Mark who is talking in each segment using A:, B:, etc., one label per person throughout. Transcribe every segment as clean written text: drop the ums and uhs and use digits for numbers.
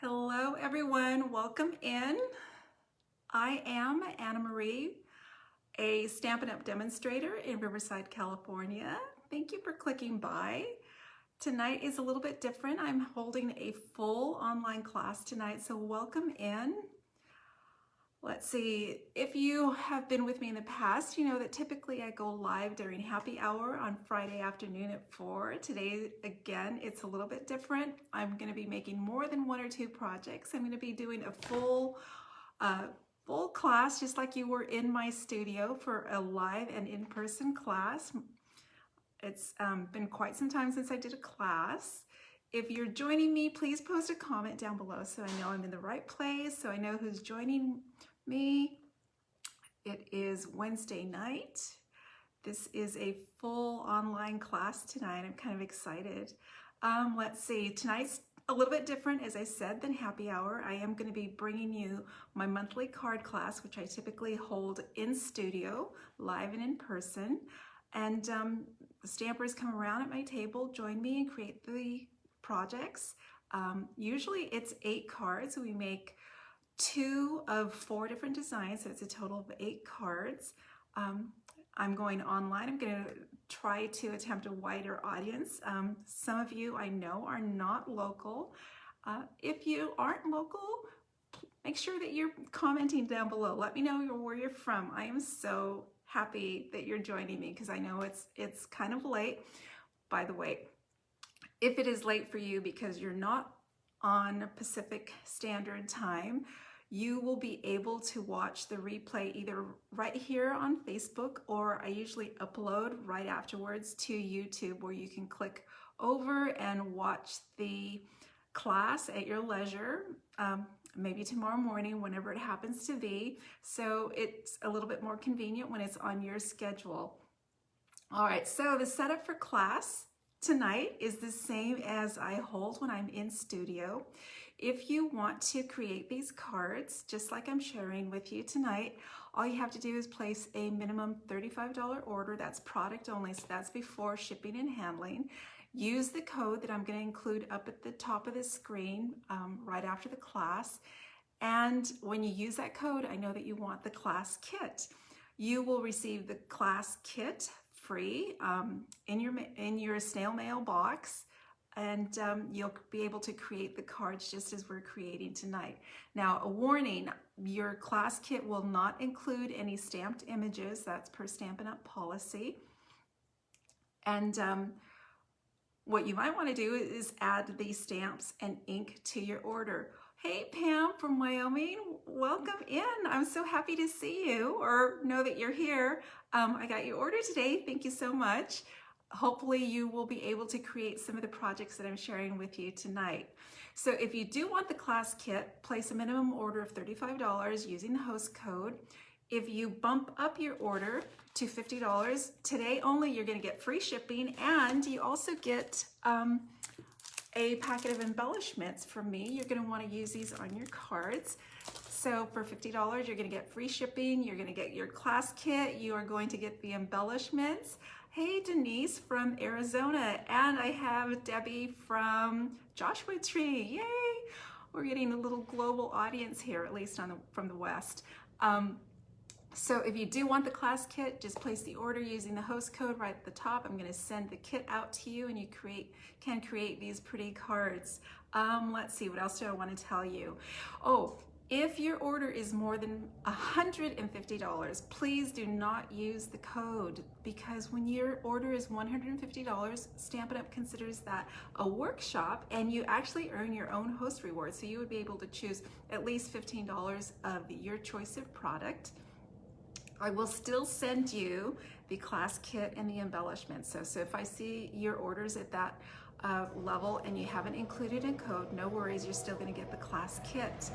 A: Hello everyone, welcome in. I am Anna Marie, a Stampin' Up! Demonstrator in Riverside, California. Thank you for clicking by. Tonight is a little bit different. I'm holding a full online class tonight, so welcome in. Let's see, if you have been with me in the past, you know that typically I go live during happy hour on Friday afternoon at 4. Today, again, it's a little bit different. I'm going to be making more than one or two projects. I'm going to be doing a full class, just like you were in my studio for a live and in-person class. It's been quite some time since I did a class. If you're joining me, please post a comment down below so I know I'm in the right place, so I know who's joining me. It is Wednesday night. This is a full online class tonight. I'm kind of excited. Let's see, tonight's a little bit different, as I said, than happy hour. I am going to be bringing you my monthly card class, which I typically hold in studio, live and in person. And stampers come around at my table, join me and create the projects. Usually it's 8 cards. We make 2 of 4 different designs, so it's a total of 8 cards. I'm going online. I'm going to try to attempt a wider audience. Some of you I know are not local. If you aren't local, make sure that you're commenting down below. Let me know where you're from. I am so happy that you're joining me because I know it's kind of late. By the way, if it is late for you because you're not on Pacific Standard Time, you will be able to watch the replay either right here on Facebook, or I usually upload right afterwards to YouTube, where you can click over and watch the class at your leisure, maybe tomorrow morning, whenever it happens to be. So it's a little bit more convenient when it's on your schedule. All right, so the setup for class tonight is the same as I hold when I'm in studio. If you want to create these cards, just like I'm sharing with you tonight, all you have to do is place a minimum $35 order. That's product only, so that's before shipping and handling. Use the code that I'm going to include up at the top of the screen right after the class. And when you use that code, I know that you want the class kit. You will receive the class kit free in your snail mail box, and you'll be able to create the cards just as we're creating tonight. Now, a warning, your class kit will not include any stamped images. That's per Stampin' Up! Policy. And what you might want to do is add the stamps and ink to your order. Hey Pam from Wyoming, welcome in. I'm so happy to see you, or know that you're here. I got your order today, thank you so much. Hopefully you will be able to create some of the projects that I'm sharing with you tonight. So if you do want the class kit, place a minimum order of $35 using the host code. If you bump up your order to $50, today only you're going to get free shipping, and you also get a packet of embellishments from me. You're going to want to use these on your cards. So for $50, you're going to get free shipping, you're going to get your class kit, you are going to get the embellishments. Hey Denise from Arizona, and I have Debbie from Joshua Tree. Yay! We're getting a little global audience here, at least from the West. So if you do want the class kit, just place the order using the host code right at the top. I'm going to send the kit out to you, and you can create these pretty cards. Let's see, what else do I want to tell you? Oh, if your order is more than $150, please do not use the code, because when your order is $150, Stampin' Up! Considers that a workshop, and you actually earn your own host reward. So you would be able to choose at least $15 of your choice of product. I will still send you the class kit and the embellishments. So if I see your orders at that level and you haven't included a code, no worries, you're still going to get the class kit.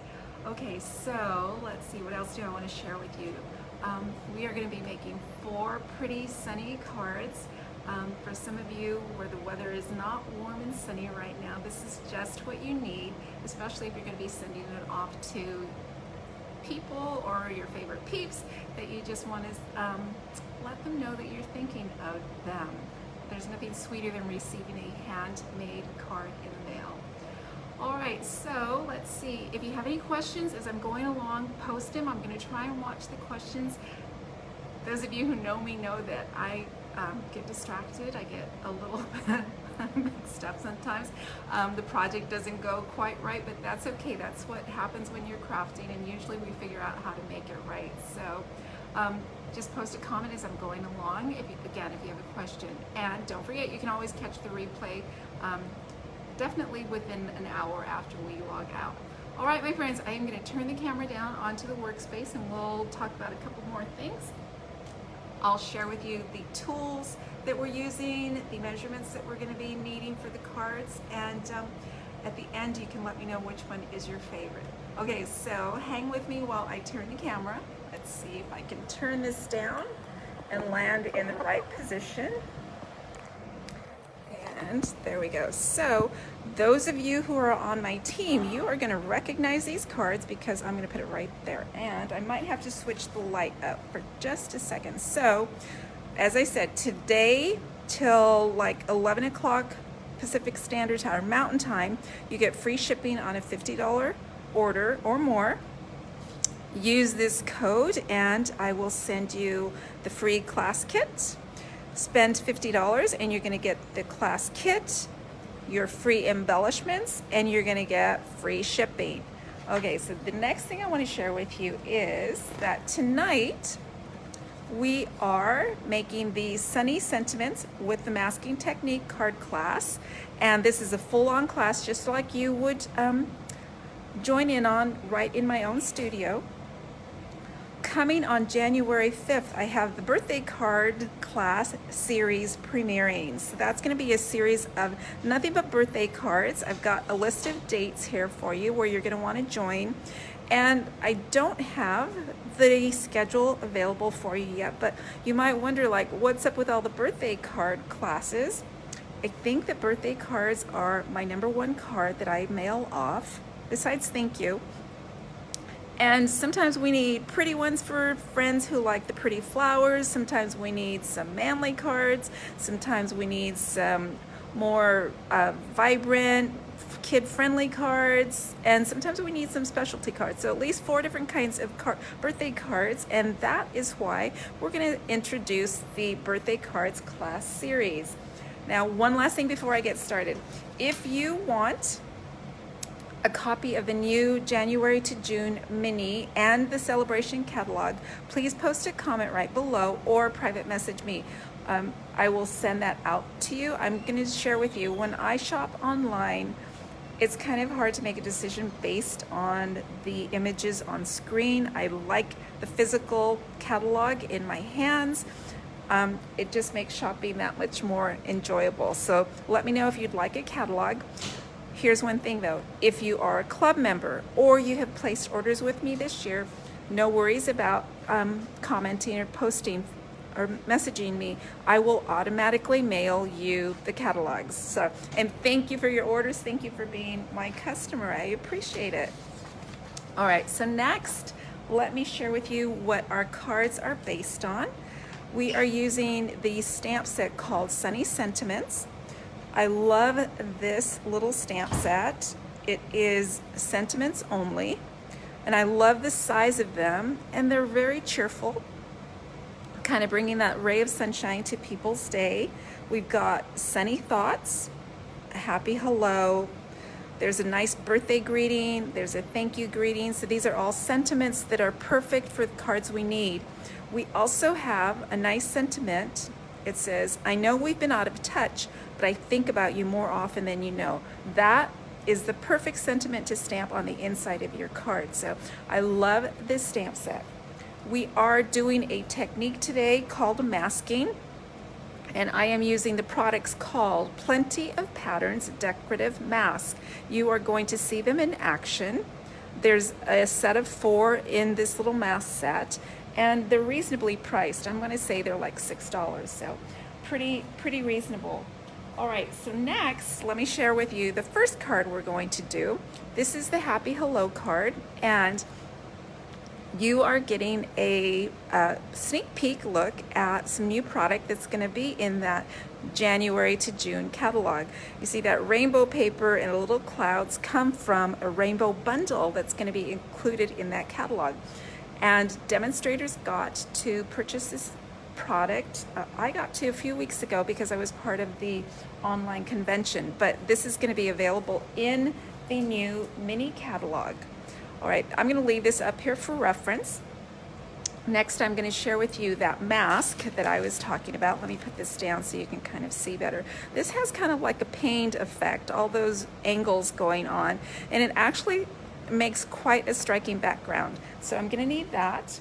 A: Okay, so let's see, what else do I want to share with you? We are going to be making 4 pretty sunny cards. For some of you where the weather is not warm and sunny right now, this is just what you need, especially if you're going to be sending it off to people or your favorite peeps that you just want to let them know that you're thinking of them. There's nothing sweeter than receiving a handmade card in the mail. All right, so let's see. If you have any questions as I'm going along, post them. I'm going to try and watch the questions. Those of you who know me know that I get distracted. I get a little bit mixed up sometimes. The project doesn't go quite right, but that's okay. That's what happens when you're crafting, and usually we figure out how to make it right. So just post a comment as I'm going along, if you have a question. And don't forget, you can always catch the replay definitely within an hour after we log out. All right, my friends, I am going to turn the camera down onto the workspace and we'll talk about a couple more things. I'll share with you the tools that we're using, the measurements that we're going to be needing for the cards, and at the end you can let me know which one is your favorite. Okay, so hang with me while I turn the camera. Let's see if I can turn this down and land in the right position. And there we go. So those of you who are on my team, you are going to recognize these cards because I'm going to put it right there. And I might have to switch the light up for just a second. So as I said, today till like 11 o'clock Pacific Standard Time or Mountain Time, you get free shipping on a $50 order or more. Use this code and I will send you the free class kit. Spend $50 and you're going to get the class kit, your free embellishments, and you're going to get free shipping. Okay, so the next thing I want to share with you is that tonight we are making the Sunny Sentiments with the Masking Technique card class, and this is a full-on class just like you would join in on right in my own studio. Coming on January 5th, I have the birthday card class series premiering. So that's going to be a series of nothing but birthday cards. I've got a list of dates here for you where you're going to want to join. And I don't have the schedule available for you yet, but you might wonder, like, what's up with all the birthday card classes? I think that birthday cards are my #1 card that I mail off, besides thank you. And sometimes we need pretty ones for friends who like the pretty flowers. Sometimes we need some manly cards. Sometimes we need some more vibrant, kid-friendly cards. And sometimes we need some specialty cards. So at least 4 different kinds of birthday cards. And that is why we're going to introduce the birthday cards class series. Now, one last thing before I get started. If you want a copy of the new January to June mini and the celebration catalog, please post a comment right below or private message me. I will send that out to you. I'm going to share with you, when I shop online, it's kind of hard to make a decision based on the images on screen. I like the physical catalog in my hands. It just makes shopping that much more enjoyable. So let me know if you'd like a catalog. Here's one thing though, if you are a club member or you have placed orders with me this year, no worries about commenting or posting or messaging me. I will automatically mail you the catalogs. So, and thank you for your orders. Thank you for being my customer. I appreciate it. All right, so next, let me share with you what our cards are based on. We are using the stamp set called Sunny Sentiments. I love this little stamp set. It is sentiments only, and I love the size of them, and they're very cheerful, kind of bringing that ray of sunshine to people's day. We've got sunny thoughts, a happy hello, there's a nice birthday greeting, there's a thank you greeting. So these are all sentiments that are perfect for the cards we need. We also have a nice sentiment. It says, I know we've been out of touch, but I think about you more often than you know. That is the perfect sentiment to stamp on the inside of your card. So I love this stamp set. We are doing a technique today called masking, and I am using the products called Plenty of Patterns Decorative Mask. You are going to see them in action. There's a set of 4 in this little mask set, and they're reasonably priced. I'm going to say they're like $6, so pretty reasonable. All right, so next, let me share with you the first card we're going to do. This is the Happy Hello card, and you are getting a sneak peek look at some new product that's going to be in that January to June catalog. You see that rainbow paper and little clouds come from a rainbow bundle that's going to be included in that catalog. And demonstrators got to purchase this product. I got to a few weeks ago because I was part of the online convention, but this is going to be available in the new mini catalog. All right, I'm going to leave this up here for reference. Next, I'm going to share with you that mask that I was talking about. Let me put this down so you can kind of see better. This has kind of like a pained effect, all those angles going on, and it actually makes quite a striking background. So I'm going to need that.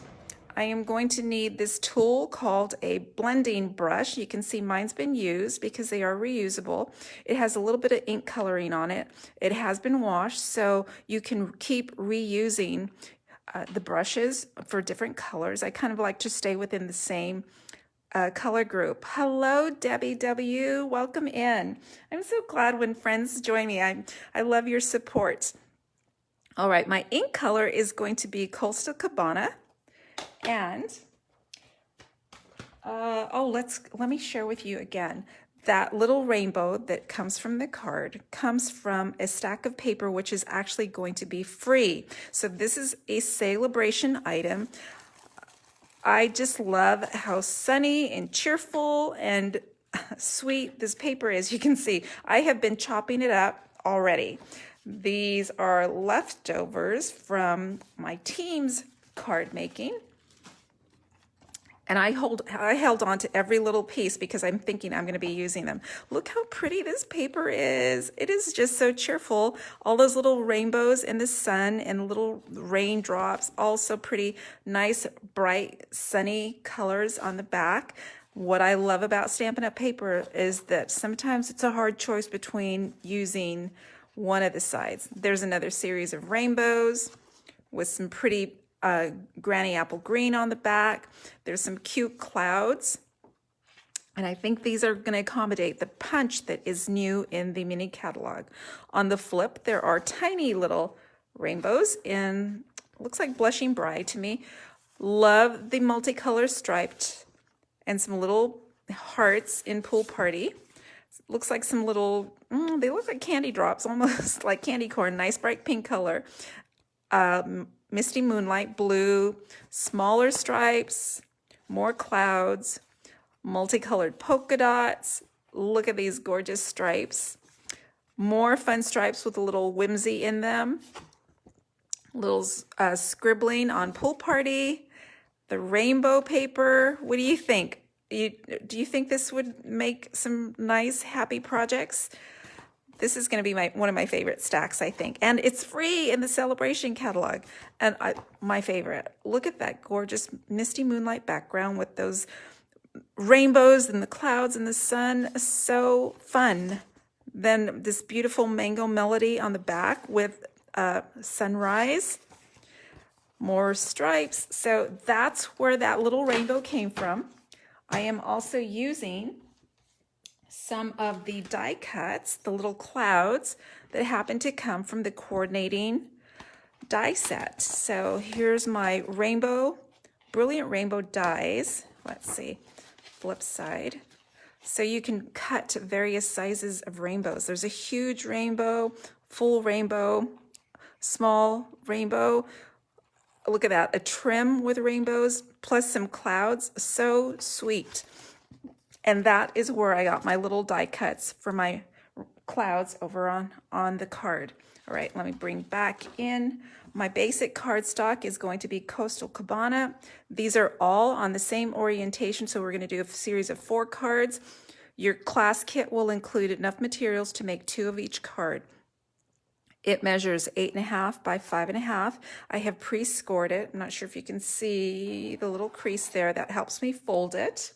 A: I am going to need this tool called a blending brush. You can see mine's been used because they are reusable. It has a little bit of ink coloring on it. It has been washed, so you can keep reusing the brushes for different colors. I kind of like to stay within the same color group. Hello, Debbie W. Welcome in. I'm so glad when friends join me. I love your support. All right, my ink color is going to be Coastal Cabana. And let me share with you again. That little rainbow that comes from the card comes from a stack of paper, which is actually going to be free. So this is a celebration item. I just love how sunny and cheerful and sweet this paper is. You can see I have been chopping it up already. These are leftovers from my team's card making. And I held on to every little piece because I'm thinking I'm going to be using them. Look how pretty this paper is. It is just so cheerful. All those little rainbows in the sun and little raindrops, all so pretty. Nice, bright, sunny colors on the back. What I love about Stampin' Up! Paper is that sometimes it's a hard choice between using one of the sides. There's another series of rainbows with some pretty granny apple green on the back. There's some cute clouds. And I think these are going to accommodate the punch that is new in the mini catalog. On the flip, there are tiny little rainbows in, looks like Blushing Bride to me. Love the multicolor striped and some little hearts in Pool Party. Looks like some little, they look like candy drops, almost like candy corn. Nice bright pink color. Misty Moonlight blue, smaller stripes, more clouds, multicolored polka dots. Look at these gorgeous stripes. More fun stripes with a little whimsy in them. Little scribbling on Pool Party. The rainbow paper. What do you think? Do you think this would make some nice, happy projects? This is going to be one of my favorite stacks, I think. And it's free in the celebration catalog. And my favorite. Look at that gorgeous misty moonlight background with those rainbows and the clouds and the sun. So fun. Then this beautiful mango melody on the back with sunrise. More stripes. So that's where that little rainbow came from. I am also using some of the die cuts, the little clouds that happen to come from the coordinating die set. So here's my rainbow, brilliant rainbow dies. Let's see, flip side. So you can cut various sizes of rainbows. There's a huge rainbow, full rainbow, small rainbow. Look at that, a trim with rainbows plus some clouds. So sweet. And that is where I got my little die cuts for my clouds over on the card. All right, let me bring back in. My basic cardstock is going to be Coastal Cabana. These are all on the same orientation, so we're going to do a series of 4 cards. Your class kit will include enough materials to make 2 of each card. It measures 8.5 by 5.5. I have pre-scored it. I'm not sure if you can see the little crease there. That helps me fold it.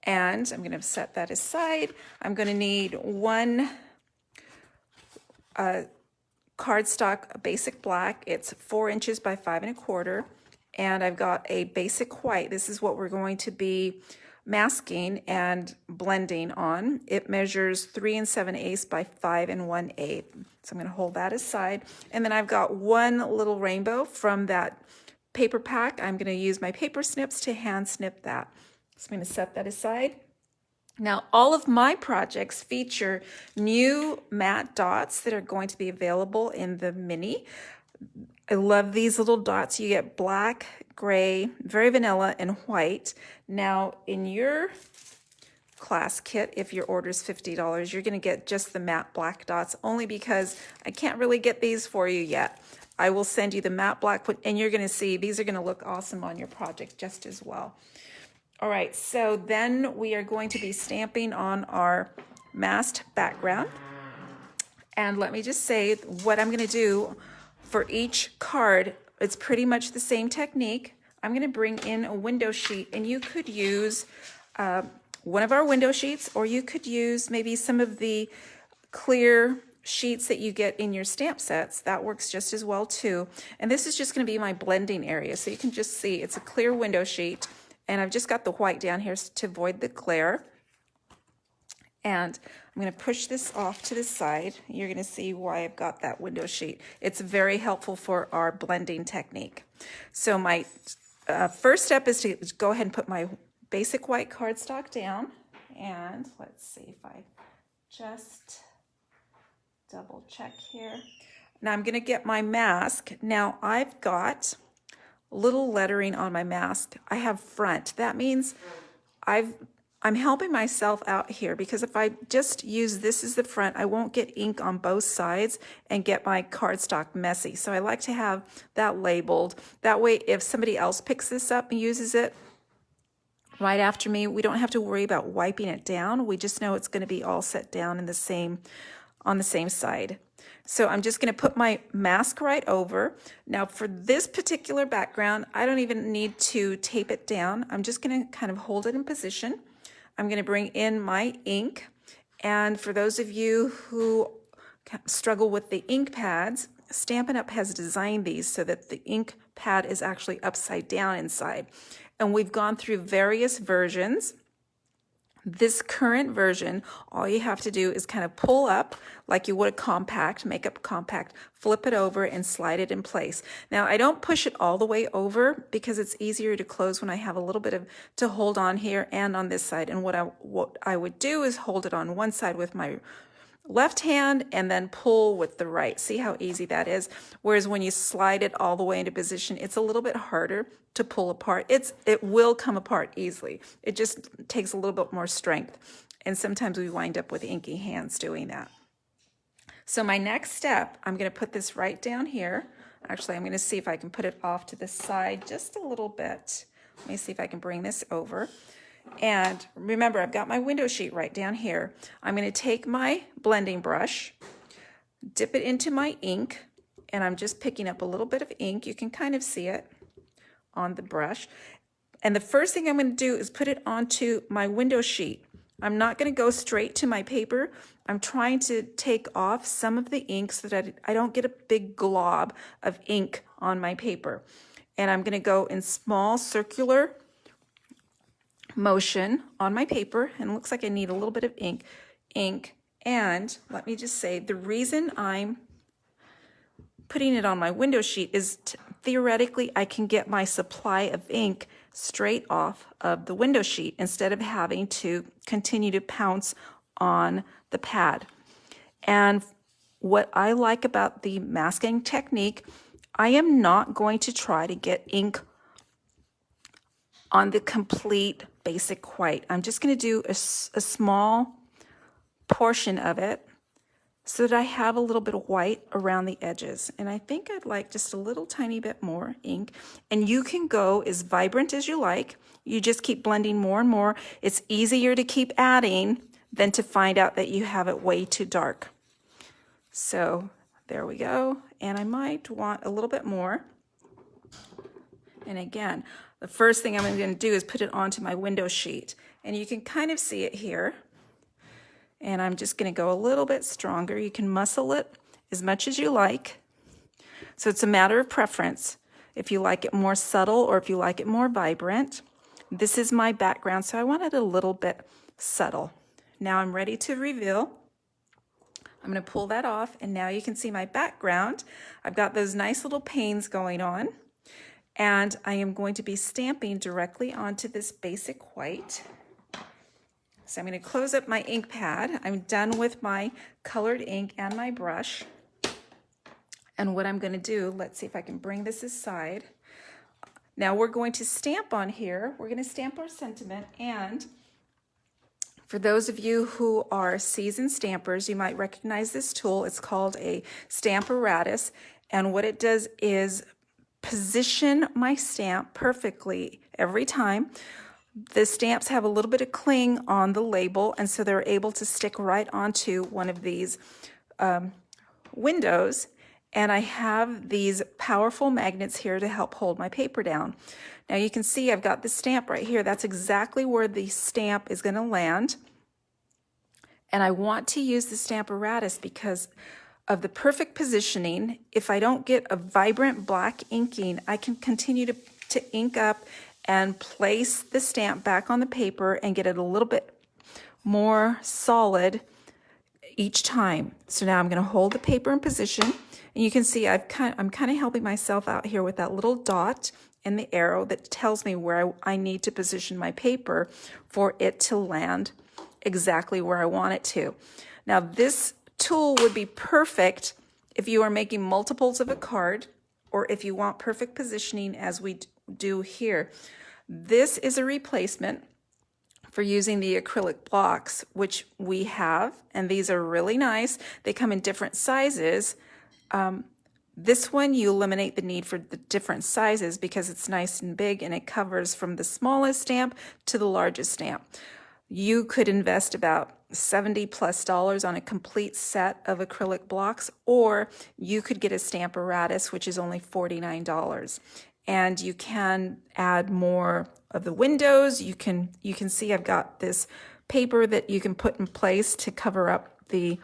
A: And I'm going to set that aside. I'm going to need 1 cardstock basic black. It's 4 inches by 5.25. And I've got a basic white. This is what we're going to be masking and blending on. It measures 3 7/8 by 5 1/8. So I'm going to hold that aside. And then I've got 1 little rainbow from that paper pack, I'm going to use my paper snips to hand snip that. So I'm going to set that aside. Now, all of my projects feature new matte dots that are going to be available in the mini. I love these little dots. You get black, gray, very vanilla, and white. Now, in your class kit, if your order is $50, you're going to get just the matte black dots, only because I can't really get these for you yet. I will send you the matte black one, and you're going to see these are going to look awesome on your project just as well. All right, so then we are going to be stamping on our masked background. And let me just say what I'm going to do for each card. It's pretty much the same technique. I'm going to bring in a window sheet, and you could use one of our window sheets, or you could use maybe some of the clear sheets that you get in your stamp sets. That works just as well too. And this is just going to be my blending area. So you can just see it's a clear window sheet, and I've just got the white down here to avoid the glare. And I'm going to push this off to the side. You're going to see why I've got that window sheet. It's very helpful for our blending technique. So my first step is to go ahead and put my basic white cardstock down. And let's see if I just double check here. Now I'm going to get my mask. Now I've got little lettering on my mask. I have front. That means I'm helping myself out here, because if I just use this as the front, I won't get ink on both sides and get my cardstock messy. So I like to have that labeled. That way, if somebody else picks this up and uses it right after me, we don't have to worry about wiping it down. We just know it's going to be all set down in the same, on the same side. So I'm just going to put my mask right over. Now for this particular background, I don't even need to tape it down. I'm just going to kind of hold it in position. I'm going to bring in my ink. And for those of you who struggle with the ink pads, Stampin' Up! Has designed these so that the ink pad is actually upside down inside. And we've gone through various versions. This current version, all you have to do is kind of pull up like you would a compact, makeup compact, flip it over and slide it in place. Now I don't push it all the way over because it's easier to close when I have a little bit of to hold on here and on this side. And what I would do is hold it on one side with my left hand and then pull with the right. See how easy that is? Whereas when you slide it all the way into position, it's a little bit harder to pull apart. It will come apart easily. It just takes a little bit more strength. And sometimes we wind up with inky hands doing that. So my next step, I'm going to put this right down here. Actually, I'm going to see if I can put it off to the side just a little bit. Let me see if I can bring this over. And remember, I've got my window sheet right down here. I'm going to take my blending brush, dip it into my ink, and I'm just picking up a little bit of ink. You can kind of see it on the brush. And the first thing I'm going to do is put it onto my window sheet. I'm not going to go straight to my paper. I'm trying to take off some of the ink so that I don't get a big glob of ink on my paper. And I'm going to go in small circular motion on my paper, and it looks like I need a little bit of ink. And let me just say, the reason I'm putting it on my window sheet is theoretically I can get my supply of ink straight off of the window sheet instead of having to continue to pounce on the pad. And what I like about the masking technique, I am not going to try to get ink on the complete basic white. I'm just going to do a small portion of it so that I have a little bit of white around the edges. And I think I'd like just a little tiny bit more ink. And you can go as vibrant as you like. You just keep blending more and more. It's easier to keep adding than to find out that you have it way too dark. So there we go. And I might want a little bit more. And again, the first thing I'm going to do is put it onto my window sheet. And you can kind of see it here. And I'm just going to go a little bit stronger. You can muscle it as much as you like. So it's a matter of preference. If you like it more subtle or if you like it more vibrant. This is my background, so I want it a little bit subtle. Now I'm ready to reveal. I'm going to pull that off, and now you can see my background. I've got those nice little panes going on. and I am going to be stamping directly onto this basic white. So I'm going to close up my ink pad. I'm done with my colored ink and my brush. And what I'm going to do, let's see if I can bring this aside. Now we're going to stamp on here. We're going to stamp our sentiment, and for those of you who are seasoned stampers, you might recognize this tool. It's called a Stamparatus, and what it does is position my stamp perfectly every time. The stamps have a little bit of cling on the label, and so they're able to stick right onto one of these windows. And I have these powerful magnets here to help hold my paper down. Now you can see I've got the stamp right here. That's exactly where the stamp is going to land. And I want to use the Stamparatus because of the perfect positioning. If I don't get a vibrant black inking, I can continue to ink up and place the stamp back on the paper and get it a little bit more solid each time. So now I'm going to hold the paper in position. And you can see I'm kind of helping myself out here with that little dot and the arrow that tells me where I need to position my paper for it to land exactly where I want it to. Now this tool would be perfect if you are making multiples of a card, or if you want perfect positioning as we do here. This is a replacement for using the acrylic blocks, which we have, and these are really nice. They come in different sizes. This one, you eliminate the need for the different sizes because it's nice and big, and it covers from the smallest stamp to the largest stamp. You could invest about $70+ on a complete set of acrylic blocks, or you could get a Stamparatus, which is only $49. And you can add more of the windows. You can see I've got this paper that you can put in place to cover up the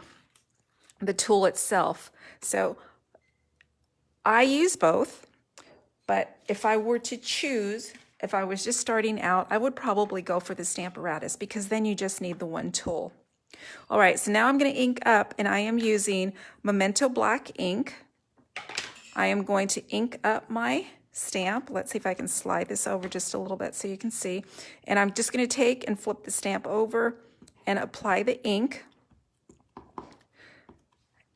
A: tool itself. So I use both, but if I were to choose, if I was just starting out, I would probably go for the Stamparatus because then you just need the one tool. All right, so now I'm going to ink up, and I am using Memento Black ink. I am going to ink up my stamp. Let's see if I can slide this over just a little bit so you can see. And I'm just going to take and flip the stamp over and apply the ink.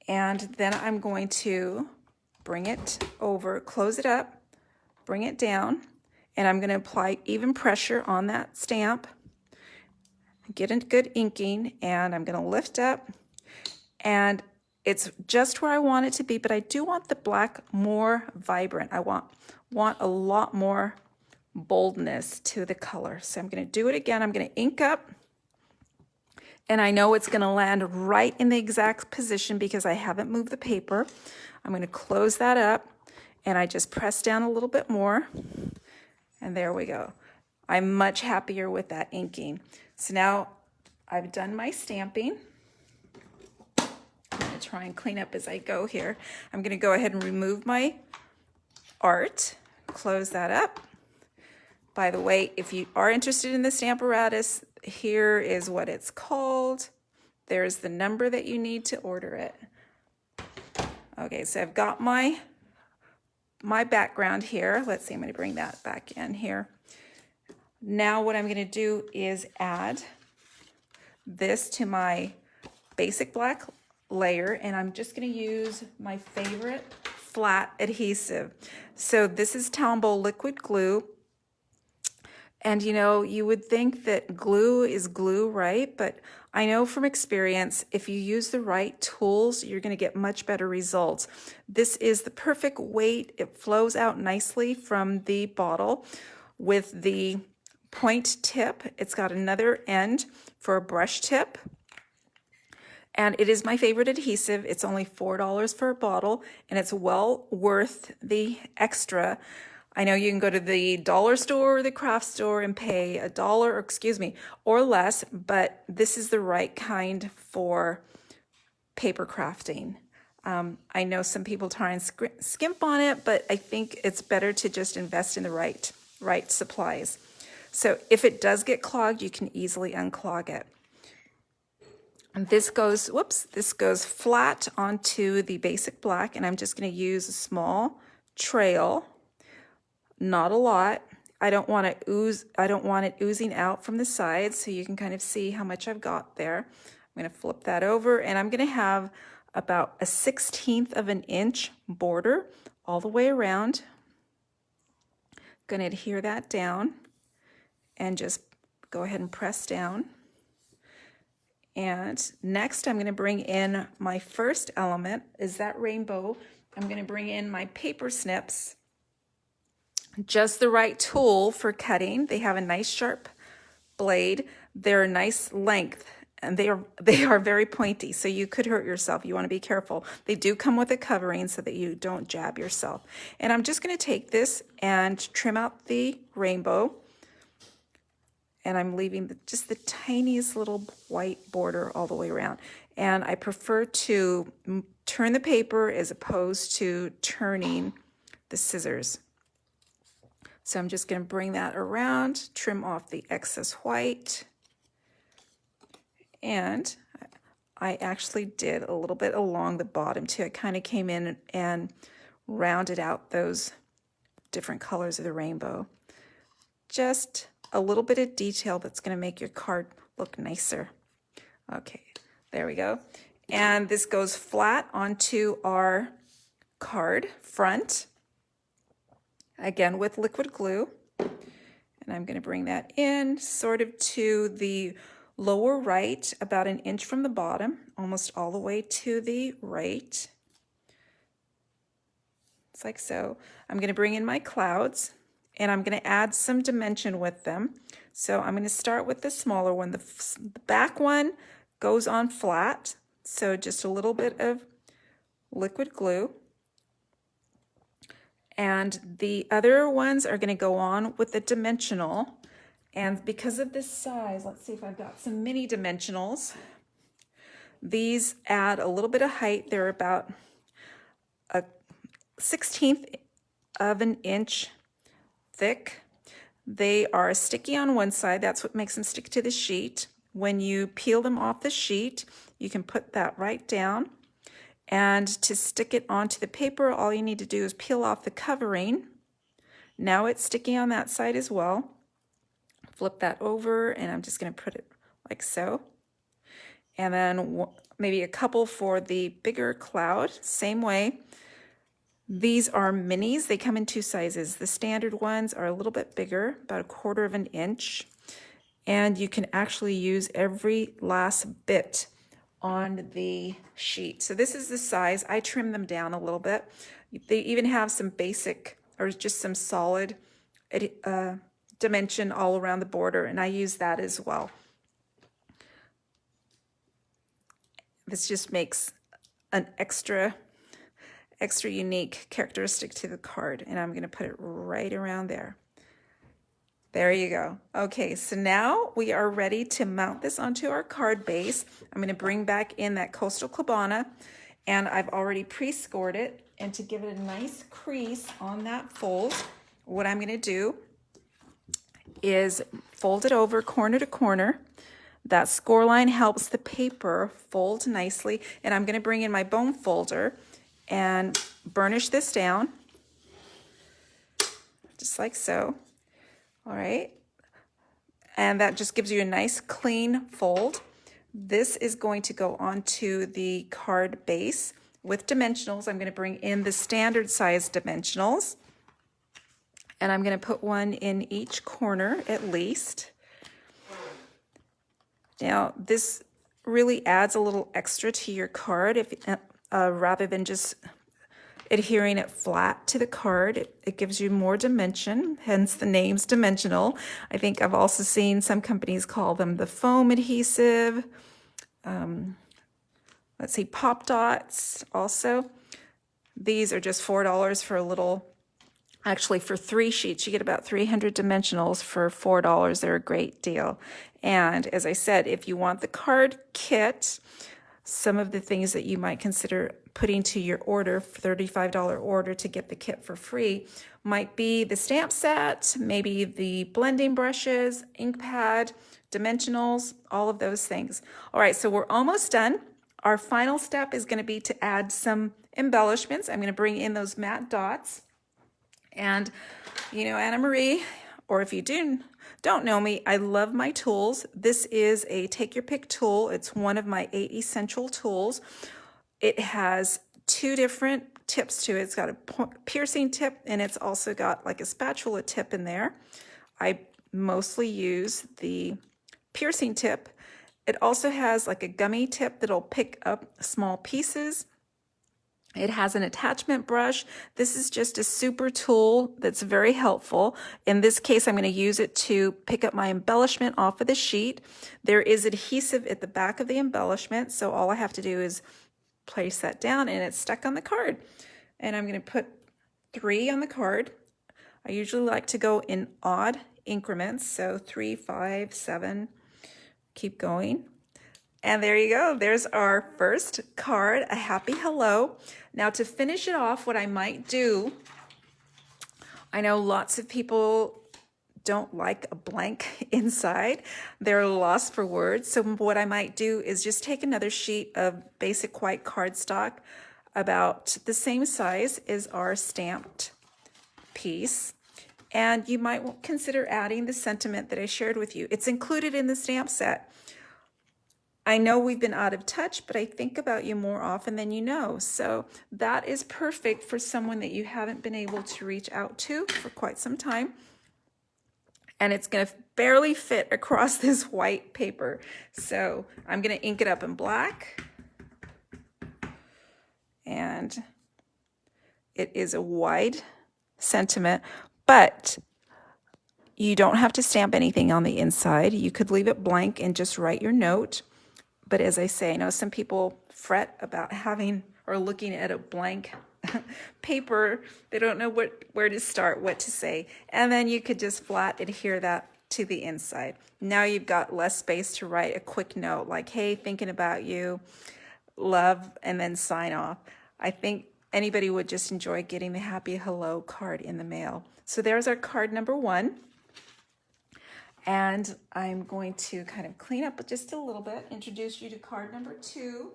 A: And then I'm going to bring it over, close it up, bring it down, and I'm going to apply even pressure on that stamp, get a good inking, and I'm going to lift up, and it's just where I want it to be, but I do want the black more vibrant. I want a lot more boldness to the color. So I'm going to do it again. I'm going to ink up, and I know it's going to land right in the exact position because I haven't moved the paper. I'm going to close that up, and I just press down a little bit more, and there we go. I'm much happier with that inking. So now I've done my stamping. I'm going to try and clean up as I go here. I'm going to go ahead and remove my art, close that up. By the way, if you are interested in the Stamparatus, here is what it's called. There's the number that you need to order it. Okay, so I've got my background here. Let's see, I'm going to bring that back in here. Now what I'm going to do is add this to my basic black layer, and I'm just going to use my favorite flat adhesive. So this is Tombow liquid glue. And you know, you would think that glue is glue, right? But I know from experience, if you use the right tools, you're going to get much better results. This is the perfect weight. It flows out nicely from the bottle with the point tip. It's got another end for a brush tip. And it is my favorite adhesive. It's only $4 for a bottle, and it's well worth the extra. I know you can go to the dollar store or the craft store and pay $1, or less, but this is the right kind for paper crafting. I know some people try and skimp on it, but I think it's better to just invest in the right supplies. So if it does get clogged, you can easily unclog it. And this goes flat onto the basic black, and I'm just going to use a small trail. not a lot. I don't want it oozing out from the sides, so you can kind of see how much I've got there. I'm going to flip that over, and I'm going to have about a 1/16 of an inch border all the way around. Going to adhere that down and just go ahead and press down. And next I'm going to bring in my first element, is that rainbow. I'm going to bring in my paper snips. Just the right tool for cutting. They have a nice sharp blade. They're a nice length, and they are very pointy, so you could hurt yourself. You want to be careful. They do come with a covering so that you don't jab yourself. And I'm just going to take this and trim out the rainbow. And I'm leaving just the tiniest little white border all the way around. And I prefer to turn the paper as opposed to turning the scissors. So I'm just going to bring that around, trim off the excess white. And I actually did a little bit along the bottom too. I kind of came in and rounded out those different colors of the rainbow. Just a little bit of detail that's going to make your card look nicer. Okay, there we go. And this goes flat onto our card front, again with liquid glue. And I'm going to bring that in sort of to the lower right, about an inch from the bottom, almost all the way to the right. It's like so. I'm going to bring in my clouds, and I'm going to add some dimension with them. So I'm going to start with the smaller one. The back one goes on flat, so just a little bit of liquid glue. And the other ones are going to go on with the dimensional. And because of this size, let's see if I've got some mini dimensionals. These add a little bit of height. They're about a 1/16 of an inch thick. They are sticky on one side. That's what makes them stick to the sheet. When you peel them off the sheet, you can put that right down. And to stick it onto the paper, all you need to do is peel off the covering. Now it's sticky on that side as well. Flip that over, and I'm just going to put it like so. And then maybe a couple for the bigger cloud, same way. These are minis. They come in two sizes. The standard ones are a little bit bigger, about 1/4 of an inch. And you can actually use every last bit on the sheet. So this is the size. I trim them down a little bit. They even have some basic or just some solid dimension all around the border, and I use that as well. This just makes an extra unique characteristic to the card, and I'm going to put it right around there. There you go. Okay, so now we are ready to mount this onto our card base. I'm going to bring back in that Coastal Cabana, and I've already pre-scored it. And to give it a nice crease on that fold, what I'm going to do is fold it over corner to corner. That score line helps the paper fold nicely. And I'm going to bring in my bone folder and burnish this down, just like so. All right. And that just gives you a nice clean fold. This is going to go onto the card base with dimensionals. I'm going to bring in the standard size dimensionals. And I'm going to put one in each corner at least. Now, this really adds a little extra to your card if rather than just adhering it flat to the card. It gives you more dimension, hence the name's dimensional. I think I've also seen some companies call them the foam adhesive. Let's see, Pop Dots also. These are just $4 for a little. Actually, for 3 sheets, you get about 300 dimensionals for $4. They're a great deal. And as I said, if you want the card kit, some of the things that you might consider putting to your order, $35 order to get the kit for free, might be the stamp set, maybe the blending brushes, ink pad, dimensionals, all of those things. All right, so we're almost done. Our final step is going to be to add some embellishments. I'm going to bring in those matte dots. And you know, Anna Marie, or if you don't know me, I love my tools. This is a take your pick tool. It's one of my 8 essential tools. It has 2 different tips to it. It's got a piercing tip, and it's also got like a spatula tip in there. I mostly use the piercing tip. It also has like a gummy tip that'll pick up small pieces. It has an attachment brush. This is just a super tool that's very helpful. In this case, I'm going to use it to pick up my embellishment off of the sheet. There is adhesive at the back of the embellishment, so all I have to do is place that down and it's stuck on the card. And I'm going to put 3 on the card. I usually like to go in odd increments, so 3, 5, 7, keep going. And there you go. There's our first card, a happy hello. Now to finish it off, what I might do, I know lots of people don't like a blank inside. They're lost for words. So what I might do is just take another sheet of basic white cardstock about the same size as our stamped piece. And you might consider adding the sentiment that I shared with you. It's included in the stamp set. I know we've been out of touch, but I think about you more often than you know. So that is perfect for someone that you haven't been able to reach out to for quite some time. And it's going to barely fit across this white paper. So I'm going to ink it up in black. And it is a wide sentiment, but you don't have to stamp anything on the inside. You could leave it blank and just write your note. But as I say, I know some people fret about having or looking at a blank paper. They don't know where to start, what to say. And then you could just flat adhere that to the inside. Now you've got less space to write a quick note like, hey, thinking about you, love, and then sign off. I think anybody would just enjoy getting the happy hello card in the mail. So there's our card number 1. And I'm going to kind of clean up just a little bit, introduce you to card number 2.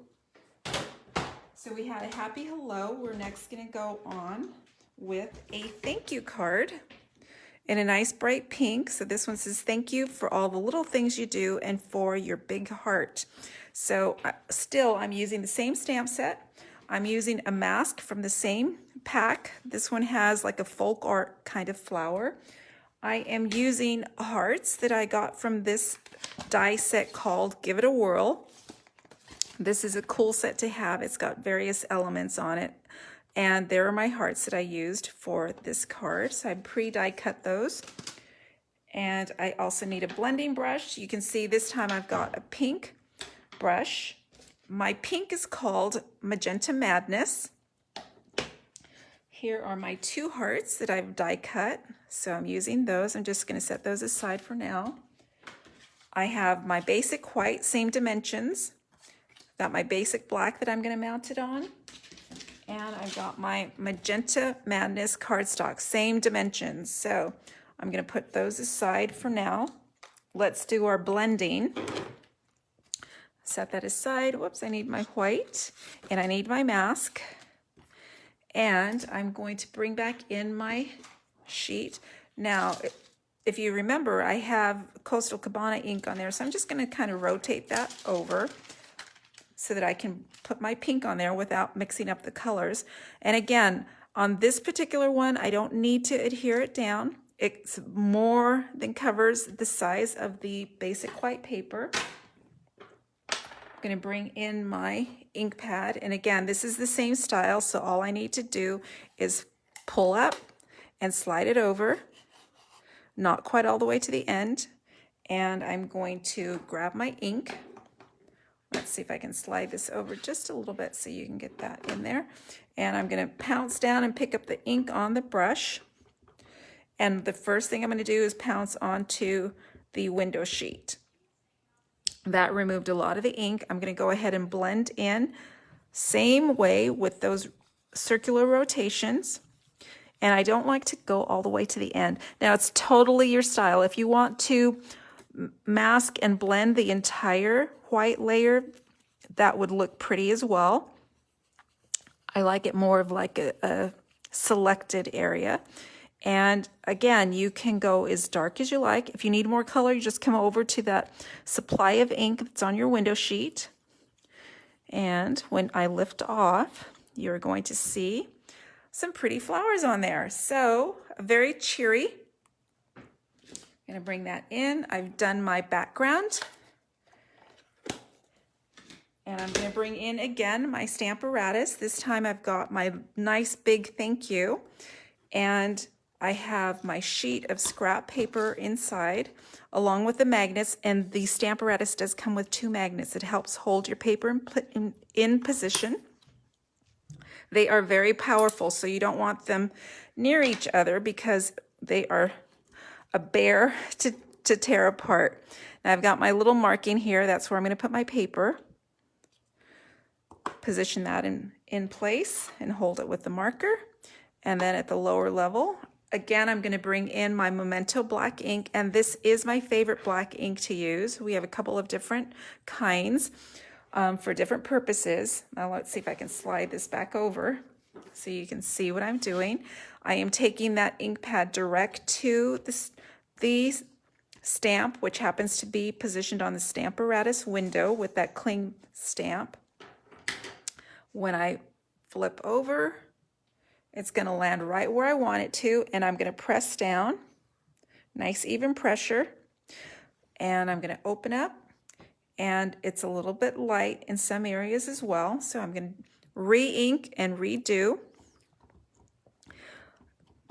A: So we had a happy hello. We're next going to go on with a thank you card in a nice bright pink. So this one says thank you for all the little things you do and for your big heart. So still I'm using the same stamp set. I'm using a mask from the same pack. This one has like a folk art kind of flower. I am using hearts that I got from this die set called Give It a Whirl. This is a cool set to have. It's got various elements on it. And there are my hearts that I used for this card. So I pre-die cut those. And I also need a blending brush. You can see this time I've got a pink brush. My pink is called Magenta Madness. Here are my 2 hearts that I've die cut. So I'm using those. I'm just going to set those aside for now. I have my basic white, same dimensions. Got my basic black that I'm going to mount it on. And I've got my Magenta Madness cardstock, same dimensions. So I'm going to put those aside for now. Let's do our blending. Set that aside. Whoops, I need my white and I need my mask. And I'm going to bring back in my sheet. Now, if you remember, I have Coastal Cabana ink on there, so I'm just going to kind of rotate that over so that I can put my pink on there without mixing up the colors. And again, on this particular one, I don't need to adhere it down. It's more than covers the size of the basic white paper. I'm going to bring in my ink pad, and again, this is the same style, so all I need to do is pull up and slide it over, not quite all the way to the end, and I'm going to grab my ink. Let's see if I can slide this over just a little bit so you can get that in there, and I'm going to pounce down and pick up the ink on the brush, and the first thing I'm going to do is pounce onto the window sheet. That removed a lot of the ink. I'm going to go ahead and blend in, same way with those circular rotations. And I don't like to go all the way to the end. Now it's totally your style. If you want to mask and blend the entire white layer, that would look pretty as well. I like it more of like a selected area. And again, you can go as dark as you like. If you need more color, you just come over to that supply of ink that's on your window sheet. And when I lift off, you're going to see some pretty flowers on there. So very cheery. I'm going to bring that in. I've done my background. And I'm going to bring in again my Stamparatus. This time I've got my nice big thank you. And I have my sheet of scrap paper inside along with the magnets, and the Stamparatus does come with 2 magnets. It helps hold your paper in position. They are very powerful, so you don't want them near each other because they are a bear to tear apart. Now I've got my little marking here. That's where I'm going to put my paper. Position that in place and hold it with the marker. And then at the lower level, again, I'm going to bring in my Memento black ink, and this is my favorite black ink to use. We have a couple of different kinds for different purposes. Now let's see if I can slide this back over so you can see what I'm doing. I am taking that ink pad direct to the stamp, which happens to be positioned on the Stamparatus window with that cling stamp. When I flip over, it's going to land right where I want it to, and I'm going to press down, nice even pressure, and I'm going to open up, and it's a little bit light in some areas as well, so I'm going to re-ink and redo.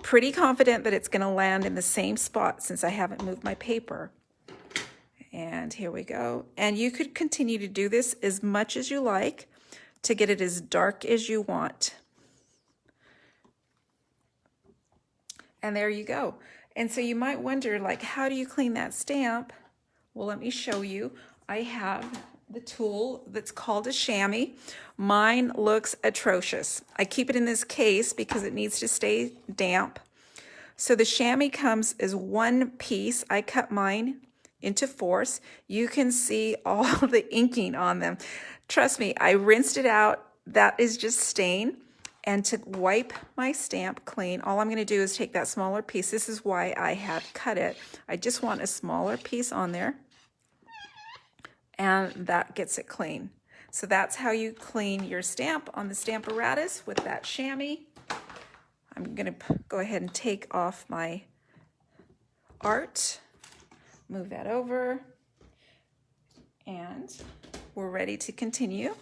A: Pretty confident that it's going to land in the same spot since I haven't moved my paper. And here we go. And you could continue to do this as much as you like to get it as dark as you want. And there you go. And so you might wonder, like, how do you clean that stamp? Well, let me show you. I have the tool that's called a chamois. Mine looks atrocious. I keep it in this case because it needs to stay damp. So the chamois comes as one piece. I cut mine into 4s. You can see all the inking on them. Trust me, I rinsed it out. That is just stain. And to wipe my stamp clean, all I'm going to do is take that smaller piece. This is why I had cut it. I just want a smaller piece on there. And that gets it clean. So that's how you clean your stamp on the Stamparatus with that chamois. I'm going to go ahead and take off my art. Move that over. And we're ready to continue.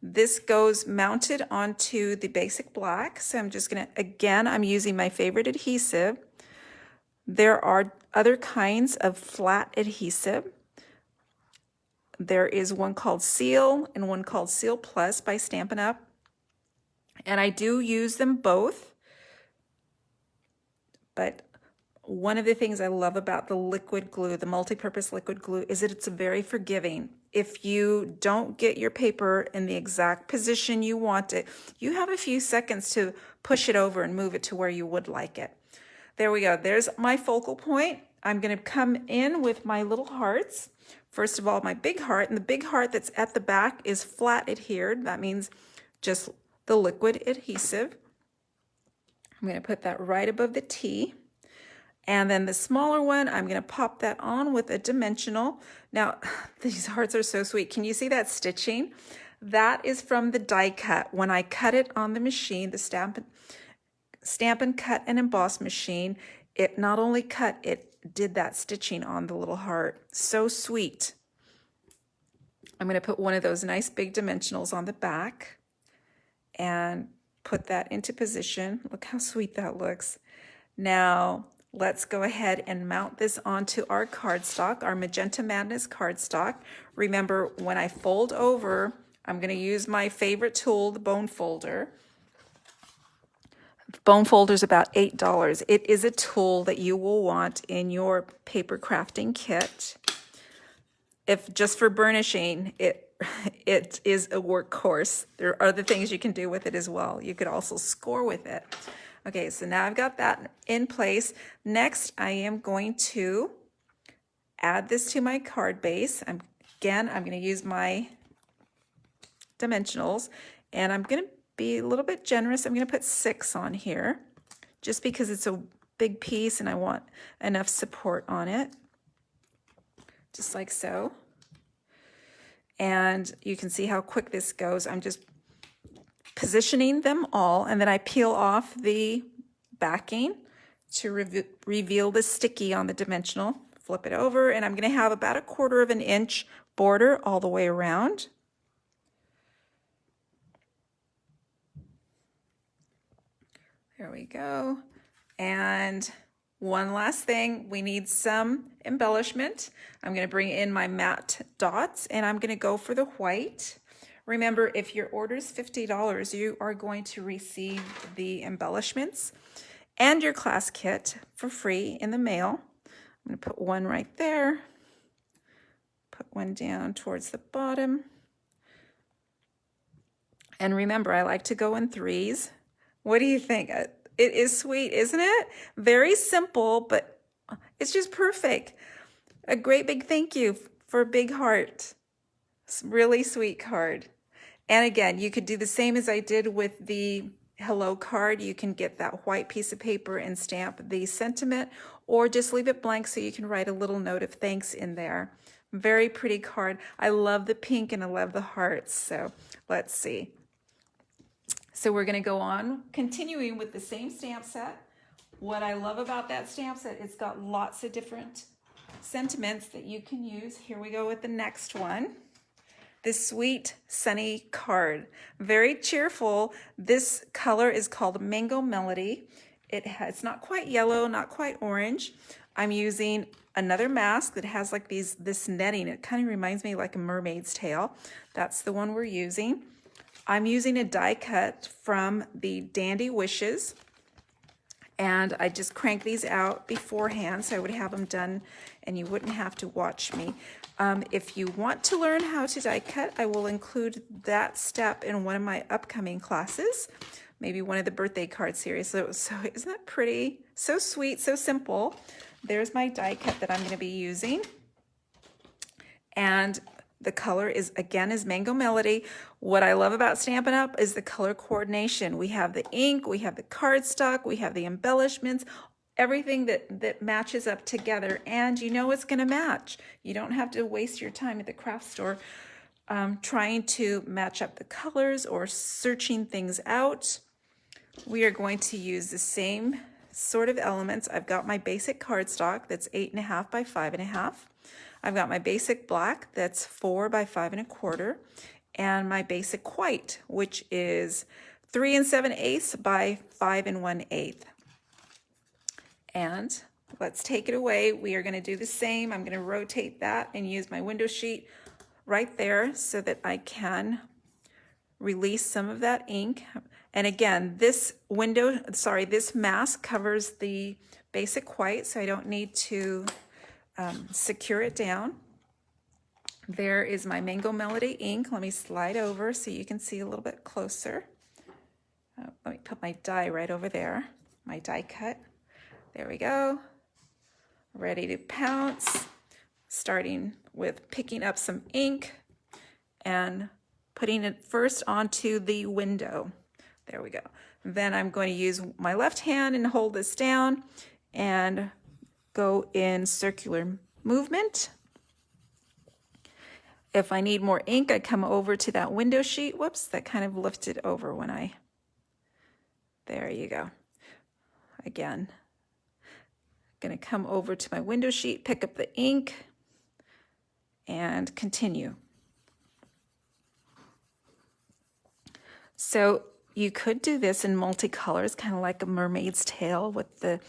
A: This goes mounted onto the basic black. So I'm just gonna, again, I'm using my favorite adhesive. There are other kinds of flat adhesive. There is one called Seal and one called Seal Plus by Stampin' Up. And I do use them both. But one of the things I love about the liquid glue, the multi-purpose liquid glue, is that it's very forgiving. If you don't get your paper in the exact position you want it, you have a few seconds to push it over and move it to where you would like it. There we go. There's my focal point. I'm going to come in with my little hearts. First of all, my big heart, and the big heart that's at the back is flat adhered. That means just the liquid adhesive. I'm going to put that right above the T. And then the smaller one, I'm going to pop that on with a dimensional. Now, these hearts are so sweet. Can you see that stitching? That is from the die cut. When I cut it on the machine, the Stamp and Cut and Emboss machine, it not only cut, it did that stitching on the little heart. So sweet. I'm going to put one of those nice big dimensionals on the back and put that into position. Look how sweet that looks. Now, let's go ahead and mount this onto our cardstock, our Magenta Madness cardstock. Remember, when I fold over, I'm going to use my favorite tool, the bone folder. Bone folder is about $8. It is a tool that you will want in your paper crafting kit. If just for burnishing, it is a workhorse. There are other things you can do with it as well. You could also score with it. Okay, so now I've got that in place. Next, I am going to add this to my card base. I'm going to use my dimensionals, and I'm going to be a little bit generous. I'm going to put 6 on here, just because it's a big piece and I want enough support on it, just like so. And you can see how quick this goes. I'm just positioning them all, and then I peel off the backing to reveal the sticky on the dimensional. Flip it over, and I'm going to have about 1/4 of an inch border all the way around. There we go. And one last thing, we need some embellishment. I'm going to bring in my matte dots, and I'm going to go for the white. Remember, if your order is $50, you are going to receive the embellishments and your class kit for free in the mail. I'm going to put one right there, put one down towards the bottom. And remember, I like to go in 3s. What do you think? It is sweet, isn't it? Very simple, but it's just perfect. A great big thank you for a big heart. It's a really sweet card. And again, you could do the same as I did with the hello card. You can get that white piece of paper and stamp the sentiment, or just leave it blank so you can write a little note of thanks in there. Very pretty card. I love the pink and I love the hearts. So let's see. So we're going to go on continuing with the same stamp set. What I love about that stamp set, it's got lots of different sentiments that you can use. Here we go with the next one. This sweet sunny card, very cheerful. This color is called Mango Melody. It's not quite yellow, not quite orange. I'm using another mask that has like this netting. It kind of reminds me like a mermaid's tail. That's the one we're using. I'm using a die cut from the Dandy Wishes, and I just crank these out beforehand so I would have them done and you wouldn't have to watch me. If you want to learn how to die cut, I will include that step in one of my upcoming classes, maybe one of the birthday card series. So isn't that pretty? So sweet, so simple. There's my die cut that I'm going to be using. And the color is Mango Melody. What I love about Stampin' Up! Is the color coordination. We have the ink, we have the cardstock, we have the embellishments, everything that matches up together, and you know it's going to match. You don't have to waste your time at the craft store trying to match up the colors or searching things out. We are going to use the same sort of elements. I've got my basic cardstock that's 8.5 by 5.5. I've got my basic black that's 4 by 5 1/4, and my basic white, which is 3 7/8 by 5 1/8. And let's take it away. We are going to do the same. I'm going to rotate that and use my window sheet right there so that I can release some of that ink. And again, this mask covers the basic white, so I don't need to secure it down. There is my Mango Melody ink. Let me slide over so you can see a little bit closer. Let me put my die right over there, my die cut. There we go. Ready to pounce. Starting with picking up some ink and putting it first onto the window. There we go. Then I'm going to use my left hand and hold this down and go in circular movement. If I need more ink, I come over to that window sheet. Whoops, that kind of lifted over when there you go. Again, going to come over to my window sheet, pick up the ink, and continue. So you could do this in multicolors, kind of like a mermaid's tail with the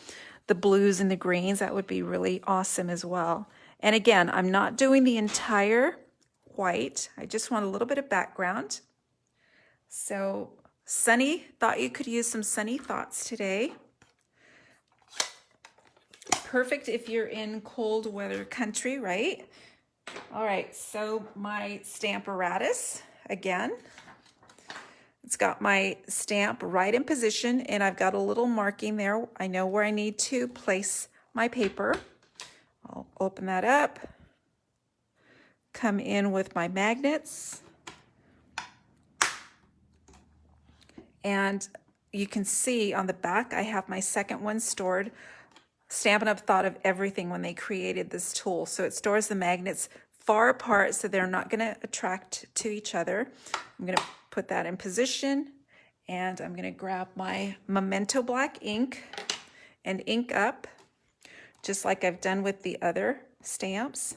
A: blues and the greens. That would be really awesome as well. And again, I'm not doing the entire white. I just want a little bit of background. So sunny, thought you could use some sunny thoughts today. Perfect if you're in cold weather country, right? All right, so my Stamparatus again. It's got my stamp right in position, and I've got a little marking there. I know where I need to place my paper. I'll open that up, come in with my magnets, and you can see on the back I have my second one stored. Stampin' Up! Thought of everything when they created this tool. So it stores the magnets far apart so they're not going to attract to each other. I'm going to put that in position, and I'm going to grab my Memento black ink and ink up, just like I've done with the other stamps.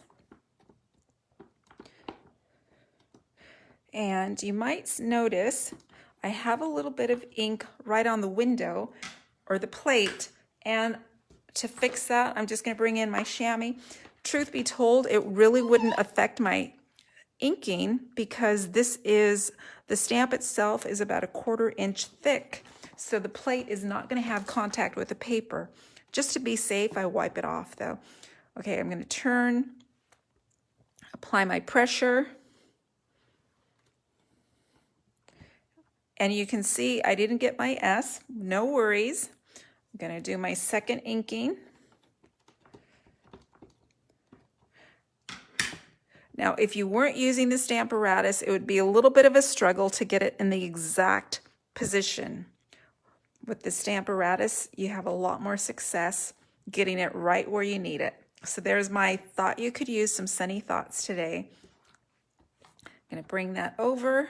A: And you might notice I have a little bit of ink right on the window or the plate, and to fix that, I'm just going to bring in my chamois. Truth be told, it really wouldn't affect my inking because the stamp itself is about 1/4 inch thick. So the plate is not going to have contact with the paper. Just to be safe, I wipe it off though. Okay, I'm going to turn, apply my pressure. And you can see I didn't get my S, no worries. I'm going to do my second inking. Now, if you weren't using the Stamparatus, it would be a little bit of a struggle to get it in the exact position. With the Stamparatus, you have a lot more success getting it right where you need it. So there's my thought you could use some sunny thoughts today. I'm going to bring that over,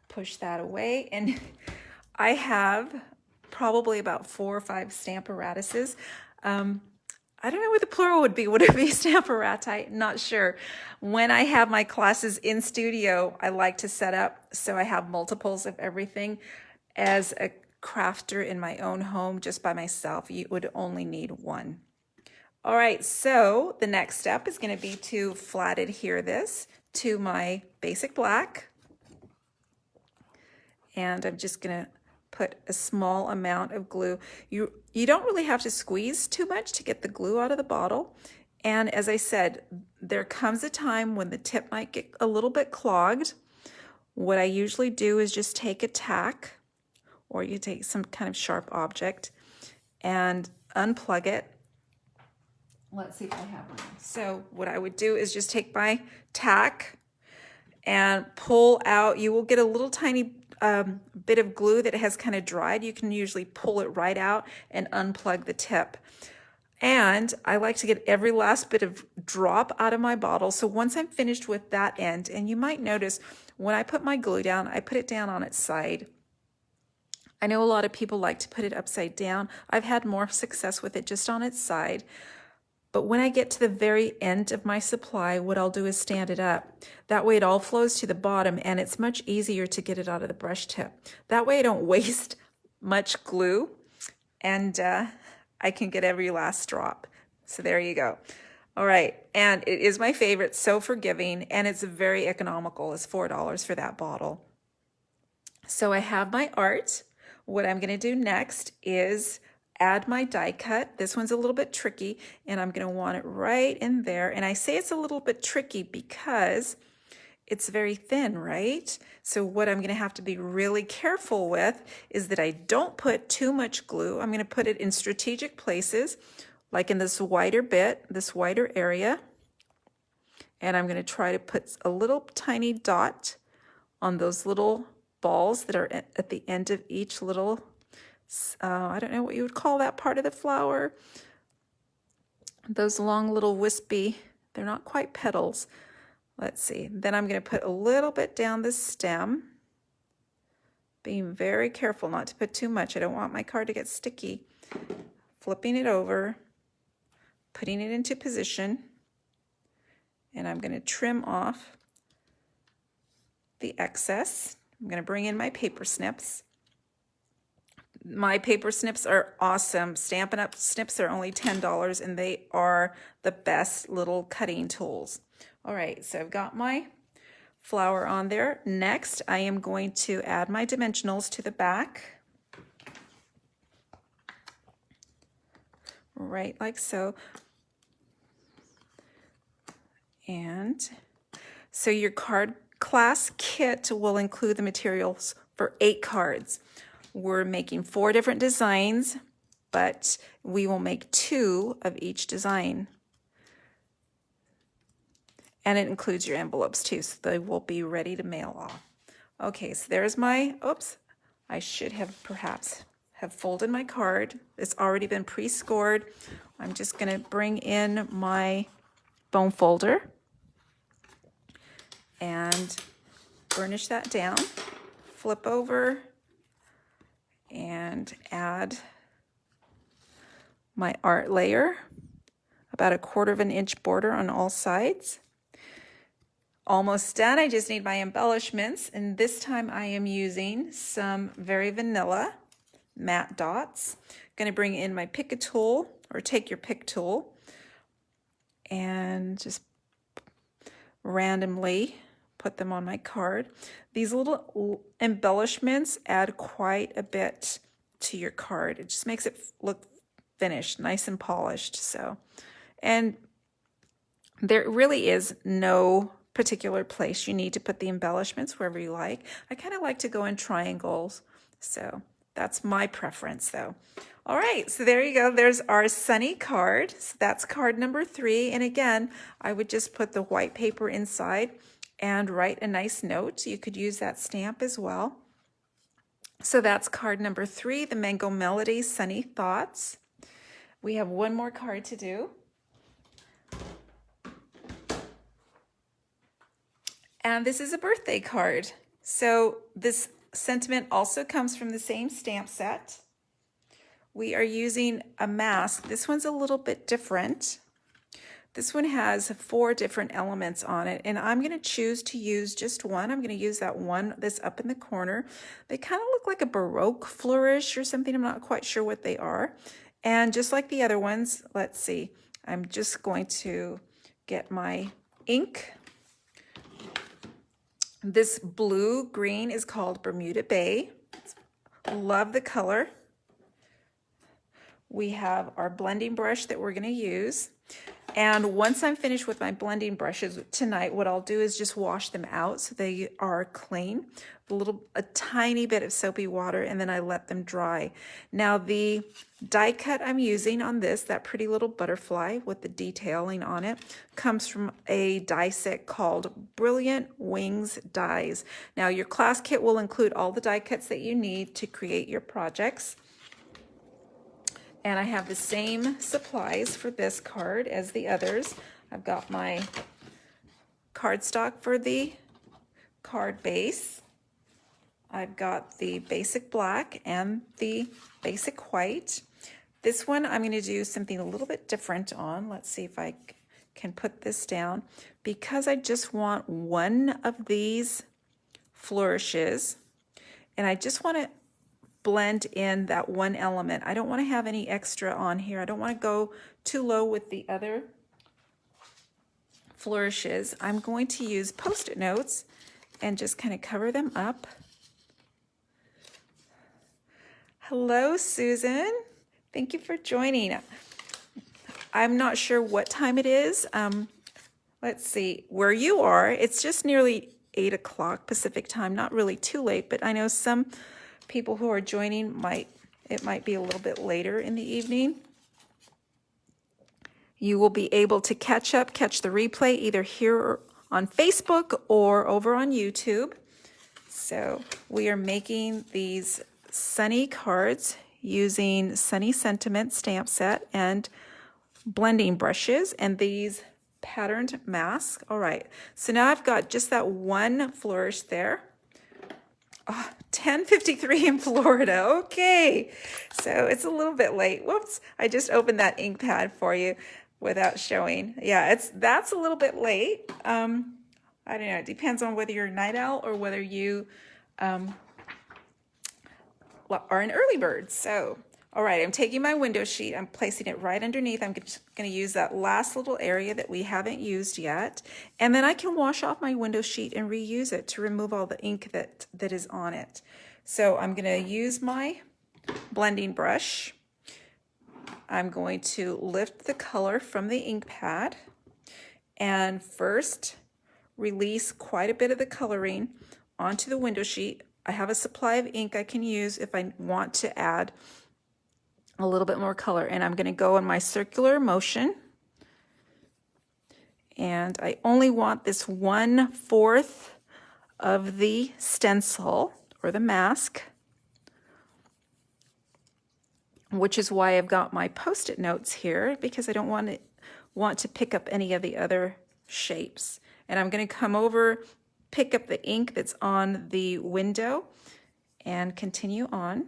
A: push that away, and I have probably about 4 or 5 Stamparatuses. I don't know what the plural would be. Would it be Stamparati? Not sure. When I have my classes in studio, I like to set up so I have multiples of everything. As a crafter in my own home, just by myself, you would only need 1. All right, so the next step is going to be to flat adhere this to my basic black. And I'm just going to put a small amount of glue. You don't really have to squeeze too much to get the glue out of the bottle. And as I said, there comes a time when the tip might get a little bit clogged. What I usually do is just take a tack, or you take some kind of sharp object and unplug it. Let's see if I have one. So what I would do is just take my tack and pull out. You will get a little tiny bit of glue that has kind of dried. You can usually pull it right out and unplug the tip. And I like to get every last bit of drop out of my bottle. So once I'm finished with that end, and you might notice when I put my glue down, I put it down on its side. I know a lot of people like to put it upside down. I've had more success with it just on its side. But when I get to the very end of my supply, what I'll do is stand it up. That way it all flows to the bottom, and it's much easier to get it out of the brush tip. That way I don't waste much glue, and I can get every last drop. So there you go. All right, and it is my favorite, so forgiving, and it's very economical. It's $4 for that bottle. So I have my art. What I'm gonna do next is add my die cut. This one's a little bit tricky, and I'm going to want it right in there. And I say it's a little bit tricky because it's very thin, right? So what I'm going to have to be really careful with is that I don't put too much glue. I'm going to put it in strategic places, like in this wider bit, this wider area. And I'm going to try to put a little tiny dot on those little balls that are at the end of each little I don't know what you would call that part of the flower. Those long little wispy, they're not quite petals. Let's see. Then I'm going to put a little bit down the stem. Being very careful not to put too much. I don't want my card to get sticky. Flipping it over, putting it into position, and I'm going to trim off the excess. I'm going to bring in my paper snips. My paper snips are awesome. Stampin' Up! Snips are only $10, and they are the best little cutting tools. All right, so I've got my flower on there. Next, I am going to add my dimensionals to the back. Right like so. And so your card class kit will include the materials for 8 cards. We're making 4 different designs, but we will make 2 of each design. And it includes your envelopes too, so they will be ready to mail off. Okay, so there's my, oops, I should have perhaps have folded my card. It's already been pre-scored. I'm just going to bring in my bone folder and burnish that down. Flip over and add my art layer, about 1/4 of an inch border on all sides. Almost done. I just need my embellishments, and this time I am using some very vanilla matte dots. Going to bring in my pick a tool, or take your pick tool, and just randomly put them on my card. These little embellishments add quite a bit to your card. It just makes it look finished, nice and polished. So, and there really is no particular place you need to put the embellishments, wherever you like. I kind of like to go in triangles, so that's my preference though. All right, so there you go. There's our sunny card. So that's card number 3. And again, I would just put the white paper inside and write a nice note. You could use that stamp as well. So that's card number 3, the Mango Melody Sunny Thoughts. We have one more card to do. And this is a birthday card. So this sentiment also comes from the same stamp set. We are using a mask. This one's a little bit different. This one has 4 different elements on it, and I'm going to choose to use just one. I'm going to use that one that's up in the corner. They kind of look like a Baroque flourish or something. I'm not quite sure what they are. And just like the other ones, let's see. I'm just going to get my ink. This blue-green is called Bermuda Bay. Love the color. We have our blending brush that we're going to use. And once I'm finished with my blending brushes tonight, what I'll do is just wash them out so they are clean. A tiny bit of soapy water, and then I let them dry. Now the die cut I'm using on this, that pretty little butterfly with the detailing on it, comes from a die set called Brilliant Wings Dies. Now your class kit will include all the die cuts that you need to create your projects. And I have the same supplies for this card as the others. I've got my cardstock for the card base. I've got the basic black and the basic white. This one I'm going to do something a little bit different on. Let's see if I can put this down. Because I just want one of these flourishes, and I just want to blend in that one element. I don't want to have any extra on here. I don't want to go too low with the other flourishes. I'm going to use Post-it notes and just kind of cover them up. Hello, Susan. Thank you for joining. I'm not sure what time it is. Let's see, where you are, it's just nearly 8 o'clock Pacific time, not really too late, but I know some people who are joining it might be a little bit later in the evening. You will be able to catch the replay either here on Facebook or over on YouTube. So we are making these sunny cards using Sunny Sentiment stamp set and blending brushes and these patterned masks. All right, so now I've got just that one flourish there. Oh, 10:53 in Florida. Okay, so it's a little bit late. Whoops, I just opened that ink pad for you without showing. Yeah, that's a little bit late. I don't know, it depends on whether you're a night owl or whether you are an early bird. So, all right, I'm taking my window sheet, I'm placing it right underneath. I'm just going to use that last little area that we haven't used yet. And then I can wash off my window sheet and reuse it to remove all the ink that is on it. So I'm going to use my blending brush. I'm going to lift the color from the ink pad and first release quite a bit of the coloring onto the window sheet. I have a supply of ink I can use if I want to add a little bit more color, and I'm going to go in my circular motion, and I only want this 1/4 of the stencil or the mask which is why I've got my Post-it notes here, because I don't want to pick up any of the other shapes. And I'm going to come over, pick up the ink that's on the window, and continue on.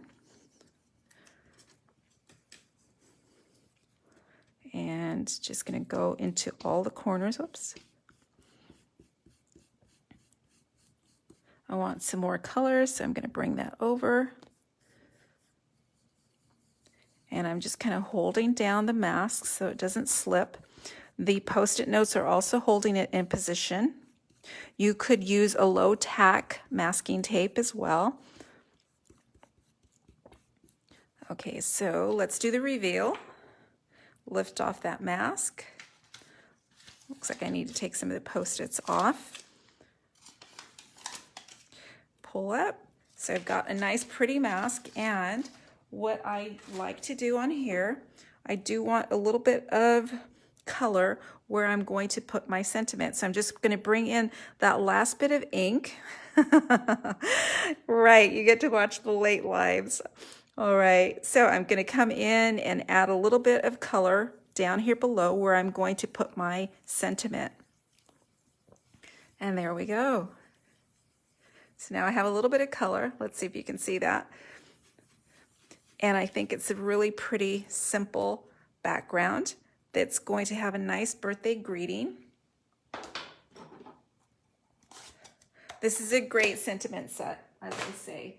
A: And just going to go into all the corners. Whoops. I want some more colors, so I'm going to bring that over. And I'm just kind of holding down the mask so it doesn't slip. The Post-it notes are also holding it in position. You could use a low tack masking tape as well. Okay, so let's do the reveal. Lift off that mask. Looks like I need to take some of the Post-its off. Pull up. So I've got a nice pretty mask, and what I like to do on here, I do want a little bit of color where I'm going to put my sentiment. So I'm just going to bring in that last bit of ink. Right, you get to watch the late lives. All right, so I'm going to come in and add a little bit of color down here below where I'm going to put my sentiment. And there we go. So now I have a little bit of color. Let's see if you can see that. And I think it's a really pretty simple background that's going to have a nice birthday greeting. This is a great sentiment set, as I say.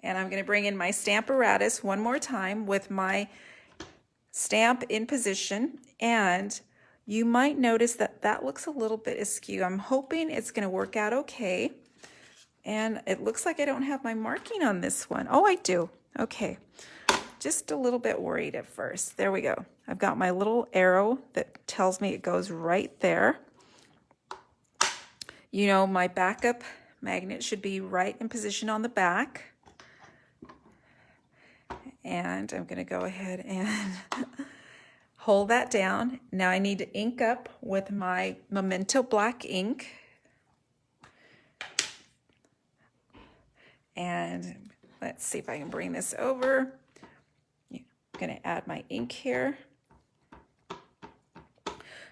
A: And I'm going to bring in my Stamparatus one more time with my stamp in position. And you might notice that that looks a little bit askew. I'm hoping it's going to work out okay. And it looks like I don't have my marking on this one. Oh, I do. Okay. Just a little bit worried at first. There we go. I've got my little arrow that tells me it goes right there. You know, my backup magnet should be right in position on the back. And I'm going to go ahead and hold that down. Now I need to ink up with my Memento black ink. And let's see if I can bring this over. I'm going to add my ink here.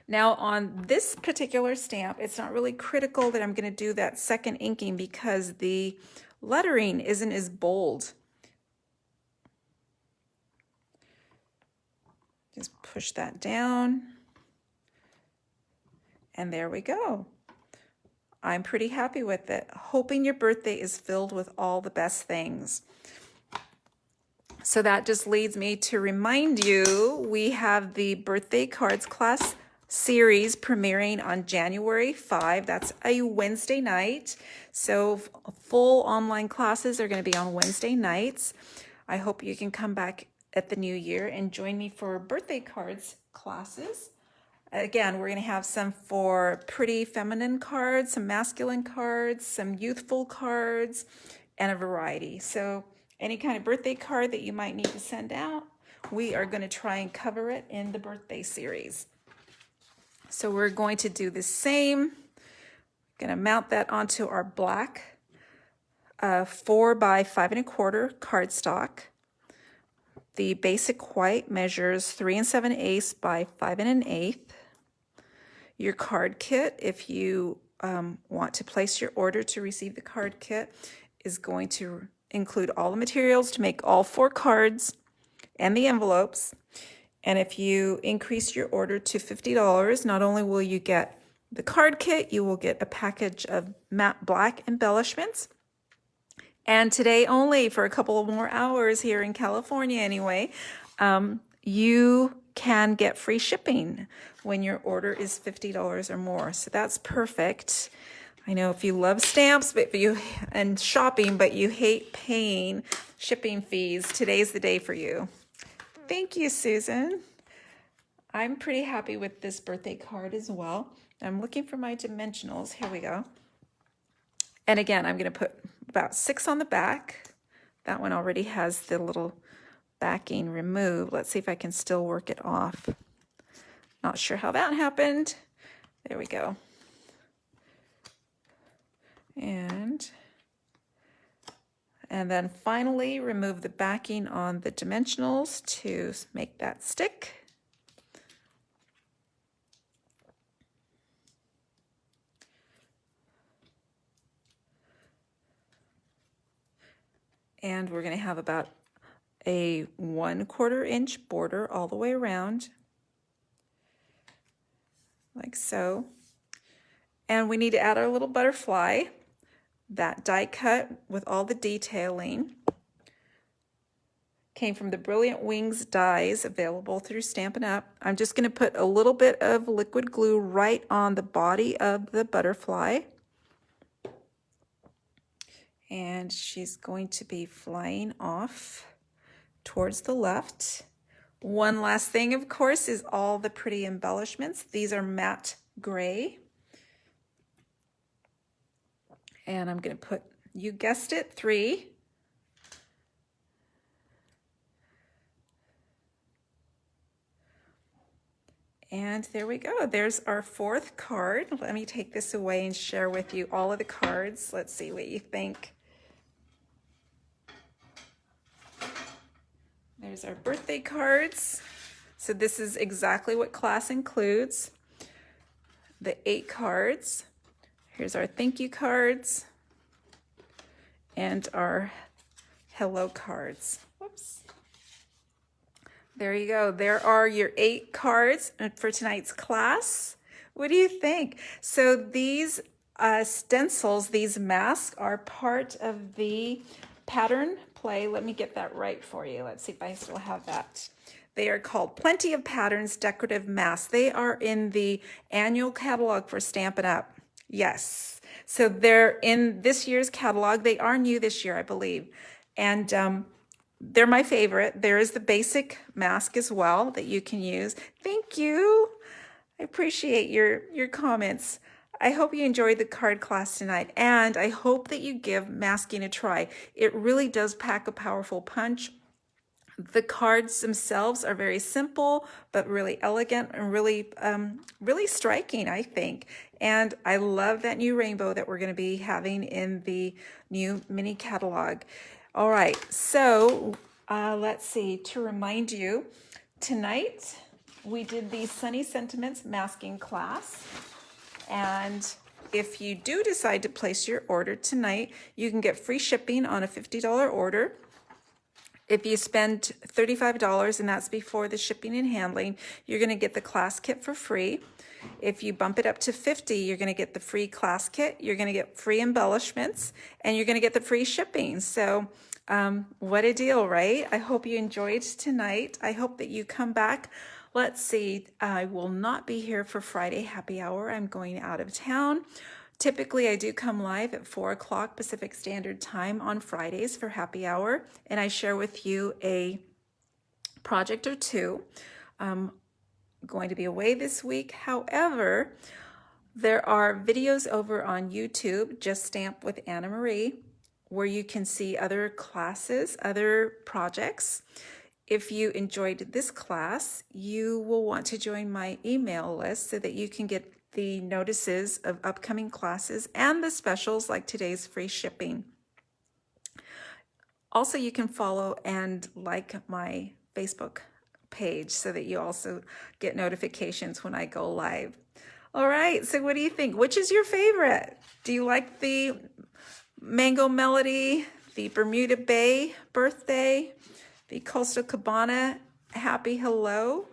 A: Now on this particular stamp, it's not really critical that I'm going to do that second inking because the lettering isn't as bold. Just push that down. And there we go. I'm pretty happy with it. Hoping your birthday is filled with all the best things. So that just leads me to remind you, we have the birthday cards class series premiering on January 5. That's a Wednesday night. So full online classes are going to be on Wednesday nights. I hope you can come back at the new year and join me for birthday cards classes. Again, we're going to have some for pretty feminine cards, some masculine cards, some youthful cards, and a variety. So any kind of birthday card that you might need to send out, we are going to try and cover it in the birthday series. So we're going to do the same. Going to mount that onto our black 4 by 5 1/4 cardstock. The basic white measures 3 7/8 by 5 1/8. Your card kit, if you want to place your order to receive the card kit, is going to include all the materials to make all 4 cards and the envelopes. And if you increase your order to $50, not only will you get the card kit, you will get a package of matte black embellishments. And today only, for a couple of more hours here in California anyway, you can get free shipping when your order is $50 or more. So that's perfect. I know if you love stamps and shopping, but you hate paying shipping fees, today's the day for you. Thank you, Susan. I'm pretty happy with this birthday card as well. I'm looking for my dimensionals. Here we go. And again, I'm going to put about 6 on the back. That one already has the little backing removed. Let's see if I can still work it off. Not sure how that happened. There we go. And then finally, remove the backing on the dimensionals to make that stick. And we're going to have about a 1/4 inch border all the way around, like so. And we need to add our little butterfly, that die cut with all the detailing. Came from the Brilliant Wings dies available through Stampin' Up. I'm just going to put a little bit of liquid glue right on the body of the butterfly. And she's going to be flying off towards the left. One last thing, of course, is all the pretty embellishments. These are matte gray. And I'm going to put, you guessed it, 3. And there we go. There's our 4th card. Let me take this away and share with you all of the cards. Let's see what you think. There's our birthday cards. So this is exactly what class includes. The 8 cards. Here's our thank you cards and our hello cards. Whoops. There you go. There are your 8 cards for tonight's class. What do you think? So these stencils, these masks, are part of the pattern play. Let me get that right for you. Let's see if I still have that. They are called Plenty of Patterns Decorative Masks. They are in the annual catalog for Stampin' Up. Yes. So they're in this year's catalog. They are new this year, I believe. And they're my favorite. There is the basic mask as well that you can use. Thank you. I appreciate your comments. I hope you enjoyed the card class tonight, and I hope that you give masking a try. It really does pack a powerful punch. The cards themselves are very simple, but really elegant and really, really striking, I think. And I love that new rainbow that we're going to be having in the new mini catalog. All right, so let's see, to remind you, tonight we did the Sunny Sentiments masking class. And if you do decide to place your order tonight, you can get free shipping on a $50 order. If you spend $35, and that's before the shipping and handling, you're going to get the class kit for free. If you bump it up to $50, you're going to get the free class kit, you're going to get free embellishments, and you're going to get the free shipping. So what a deal, right? I hope you enjoyed tonight. I hope that you come back. Let's see, I will not be here for Friday happy hour. I'm going out of town. Typically, I do come live at 4 o'clock Pacific Standard Time on Fridays for happy hour, and I share with you a project or two. I'm going to be away this week. However, there are videos over on YouTube, Just Stamp with Anna Marie, where you can see other classes, other projects. If you enjoyed this class, you will want to join my email list so that you can get the notices of upcoming classes and the specials like today's free shipping. Also, you can follow and like my Facebook page so that you also get notifications when I go live. All right, so what do you think? Which is your favorite? Do you like the Mango Melody, the Bermuda Bay birthday, the Coastal Cabana Happy Hello,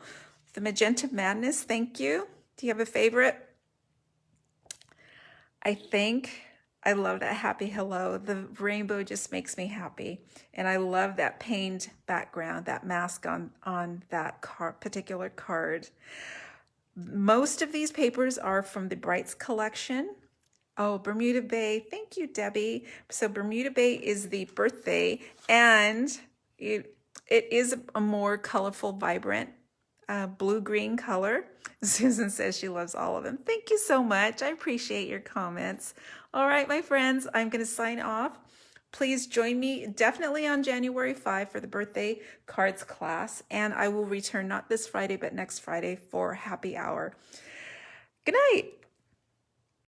A: the Magenta Madness Thank You? Do you have a favorite? I think I love that Happy Hello. The rainbow just makes me happy. And I love that pained background, that mask on that particular card. Most of these papers are from the Brights collection. Oh, Bermuda Bay. Thank you, Debbie. So Bermuda Bay is the birthday, and it is a more colorful, vibrant blue-green color. Susan says she loves all of them. Thank you so much. I appreciate your comments. All right, my friends, I'm going to sign off. Please join me definitely on January 5 for the birthday cards class, and I will return not this Friday, but next Friday for happy hour. Good night.